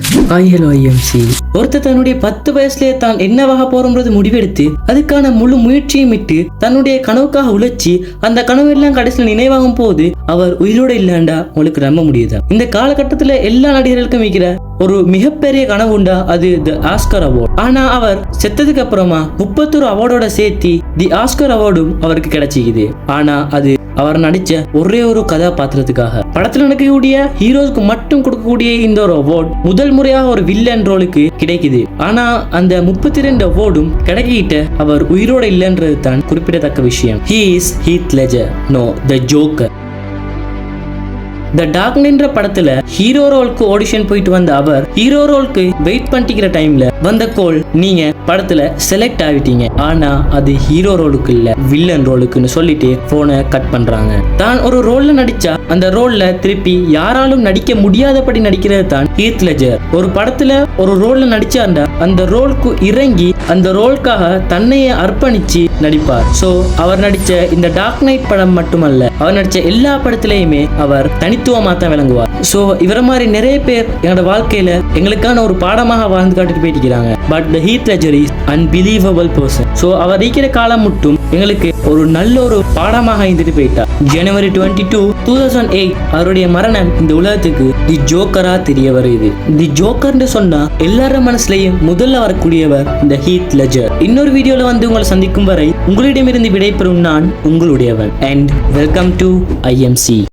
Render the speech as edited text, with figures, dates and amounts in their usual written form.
IMC ஒருத்தர் தன்னுடைய 10 வயசுலேயே தான் என்னவாக போறோம்ன்றது முடிவெடுத்து அதுக்கான முழு முயற்சியும் இட்டு தன்னுடைய கனவுக்காக உழைச்சி அந்த கனவு எல்லாம் கடைசியில் நினைவாகும் போது அவர் உயிரோட இல்லைண்டா உங்களுக்கு நம்ப முடியுதா? இந்த காலகட்டத்துல எல்லா நடிகர்களுக்கும் இருக்கிற ஒரு மிகப்பெரிய கனவு உண்டா, அது தி ஆஸ்கர் அவார்ட். ஆனா அவர் செத்ததுக்கு அப்புறமா 31 அவார்டோட சேர்த்து தி ஆஸ்கர் அவார்டும் அவருக்கு கிடைச்சிக்குது. ஆனா அது அவர் நடிச்ச ஒரே ஒரு கதாபாத்திரத்துக்காக. படத்துல நடக்கக்கூடிய ஹீரோஸ்க்கு மட்டும் கொடுக்கக்கூடிய இந்த ஒரு அவார்ட் முதல் முறையாக ஒரு வில்லன் ரோலுக்கு கிடைக்குது. ஆனா அந்த 32 அவார்டும் கிடைக்கிட்ட அவர் உயிரோட இல்லைன்றது தான் குறிப்பிடத்தக்க விஷயம். He is Heath Ledger, no the Joker. The dark நைட்ன்ற படத்துல ஹீரோ ரோலுக்கு ஆடிஷன் போயிட்டு வந்த அவர் ஹீரோ ரோலுக்கு வெயிட் பண்ணிக்கிற டைம்ல வந்த கோல், நீங்க படத்துல செலக்ட் ஆகிட்டீங்க, ஆனா அது ஹீரோ ரோலுக்கு இல்ல வில்லன் ரோலுக்குன்னு சொல்லிட்டு போனை கட் பண்றாங்க. தான் ஒரு ரோல்ல நடிச்சா அந்த ரோல்ல திருப்பி யாராலும் நடிக்க முடியாதபடி நடிக்கிறது தான் ஹீத் லெஜர். ஒரு படத்துல ஒரு ரோல்ல நடிச்சாண்டா அந்த ரோலுக்கு இறங்கி அந்த ரோலுக்காக தன்னையே அர்ப்பணிச்சு நடிப்பார். சோ அவர் நடிச்ச இந்த டார்க் நைட் படம் மட்டுமல்ல, அவர் நடிச்ச எல்லா படத்திலையுமே அவர் தனித்துவமா தான் விளங்குவார். சோ இவர மாதிரி நிறைய பேர் எங்களோட வாழ்க்கையில எங்களுக்கான ஒரு பாடமாக வாழ்ந்து காட்டிட்டு போயிட்டு. But the Heath Ledger is unbelievable person. So அவர் இருக்கிற காலம் மட்டும் எங்களுக்கு ஒரு நல்ல ஒரு பாடமாக இருந்துட்டு போயிட்டார். ஜனவரி 22, 2008 அவருடைய மரணம் இந்த உலகத்துக்கு தி ஜோக்கரா தெரிய வருது. தி ஜோக்கர்னு சொன்னா எல்லார மனசுலயும் முதல்ல வரக்கூடியவர் இந்த ஹீத் லெஜர். இன்னொரு வீடியோல வந்து உங்களை சந்திக்கும் வரை உங்களிடமிருந்து விடைபெறும் நான் உங்களுடையவன். And welcome to IMC.